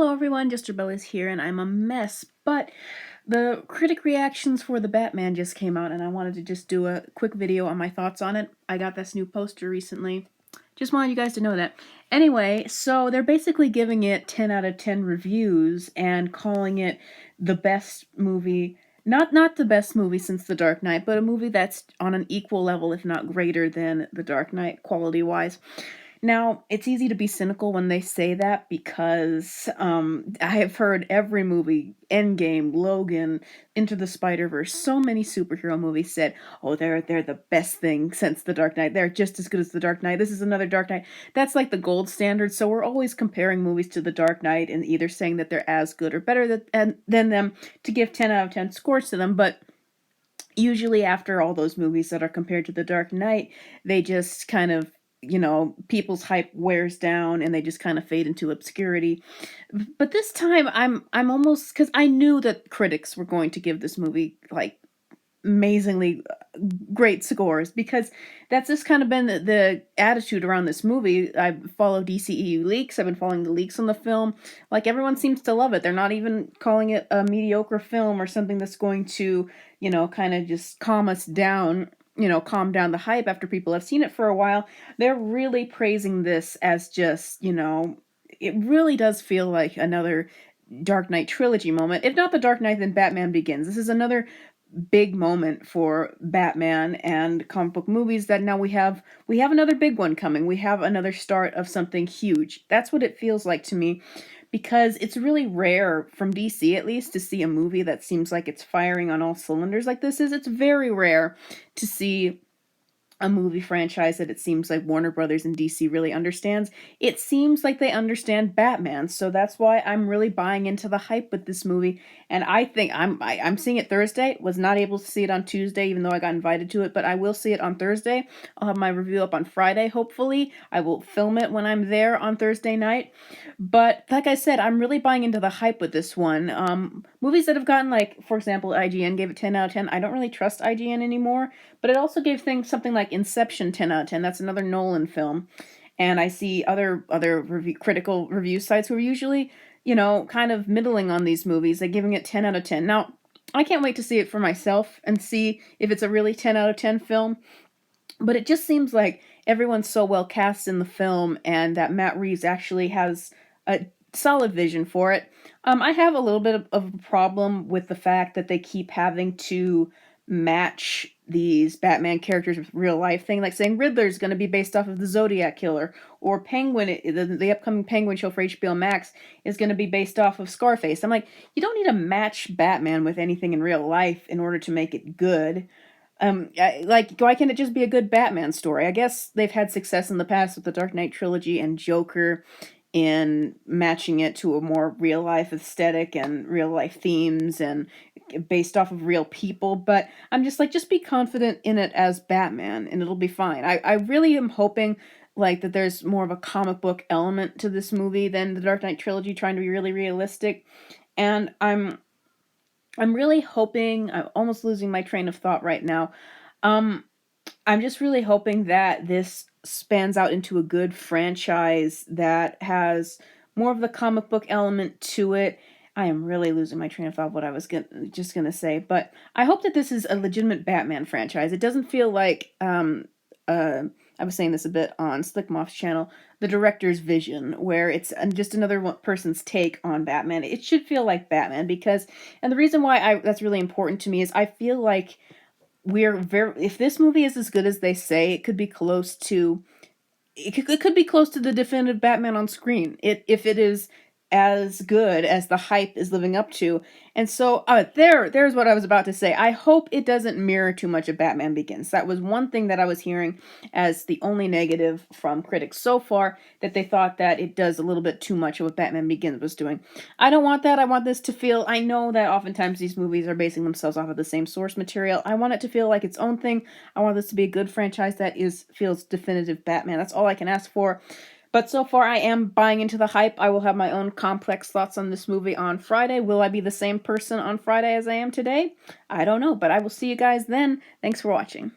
Hello everyone, Jester Bell is here and I'm a mess, but the critic reactions for the Batman just came out and I wanted to just do a quick video on my thoughts on it. I got this new poster recently. Just wanted you guys to know that. Anyway, so they're basically giving it 10 out of 10 reviews and calling it the best movie, not the best movie since The Dark Knight, but a movie that's on an equal level, if not greater than The Dark Knight quality-wise. Now, it's easy to be cynical when they say that because I have heard every movie, Endgame, Logan, Into the Spider-Verse, so many superhero movies said, oh, they're the best thing since The Dark Knight. They're just as good as The Dark Knight. This is another Dark Knight. That's like the gold standard, so we're always comparing movies to The Dark Knight and either saying that they're as good or better than them to give 10 out of 10 scores to them, but usually after all those movies that are compared to The Dark Knight, they just kind of, people's hype wears down and they just kind of fade into obscurity. But this time I'm almost, because I knew that critics were going to give this movie like amazingly great scores, because that's just kind of been the attitude around this movie. I've followed DCEU leaks, I've been following the leaks on the film. Like, everyone seems to love it. They're not even calling it a mediocre film or something that's going to, kind of just calm us down, calm down the hype after people have seen it for a while. They're really praising this as just, it really does feel like another Dark Knight trilogy moment. If not The Dark Knight, then Batman Begins. This is another big moment for Batman and comic book movies, that now we have another big one coming. We have another start of something huge. That's what it feels like to me, because it's really rare, from DC at least, to see a movie that seems like it's firing on all cylinders like this is. It's very rare to see a movie franchise that it seems like Warner Brothers and DC really understands. It seems like they understand Batman, so that's why I'm really buying into the hype with this movie. And I think I'm seeing it Thursday. Was not able to see it on Tuesday, even though I got invited to it, but I will see it on Thursday. I'll have my review up on Friday, hopefully. I will film it when I'm there on Thursday night. But like I said, I'm really buying into the hype with this one. Movies that have gotten, like, for example, IGN gave it 10 out of 10. I don't really trust IGN anymore, but it also gave things something like Inception 10 out of 10. That's another Nolan film. And I see other critical review sites who are usually, kind of middling on these movies. They're giving it 10 out of 10. Now, I can't wait to see it for myself and see if it's a really 10 out of 10 film. But it just seems like everyone's so well cast in the film, and that Matt Reeves actually has a solid vision for it. I have a little bit of a problem with the fact that they keep having to match these Batman characters with real life thing, like saying Riddler's going to be based off of the Zodiac Killer, or Penguin, the upcoming Penguin show for HBO Max is going to be based off of Scarface. I'm like, you don't need to match Batman with anything in real life in order to make it good. Why can't it just be a good Batman story? I guess they've had success in the past with the Dark Knight trilogy and Joker in matching it to a more real life aesthetic and real life themes and based off of real people, but I'm just like, just be confident in it as Batman and it'll be fine. I really am hoping like that there's more of a comic book element to this movie than the Dark Knight trilogy trying to be really realistic. And I'm really hoping, I'm almost losing my train of thought right now. I'm just really hoping that this spans out into a good franchise that has more of the comic book element to it. I am really losing my train of thought what I was just gonna say, but I hope that this is a legitimate Batman franchise. It doesn't feel like I was saying this a bit on Slickmoth's channel, the director's vision, where it's just another person's take on Batman. It should feel like Batman, because, and the reason why that's really important to me is I feel like if this movie is as good as they say, it could be close to, it could be close to the definitive Batman on screen. If it is as good as the hype is living up to. And so there's what I was about to say. I hope it doesn't mirror too much of Batman Begins. That was one thing that I was hearing as the only negative from critics so far, that they thought that it does a little bit too much of what Batman Begins was doing. I don't want that. I want this to feel, I know that oftentimes these movies are basing themselves off of the same source material. I want it to feel like its own thing. I want this to be a good franchise that feels definitive Batman. That's all I can ask for. But so far, I am buying into the hype. I will have my own complex thoughts on this movie on Friday. Will I be the same person on Friday as I am today? I don't know, but I will see you guys then. Thanks for watching.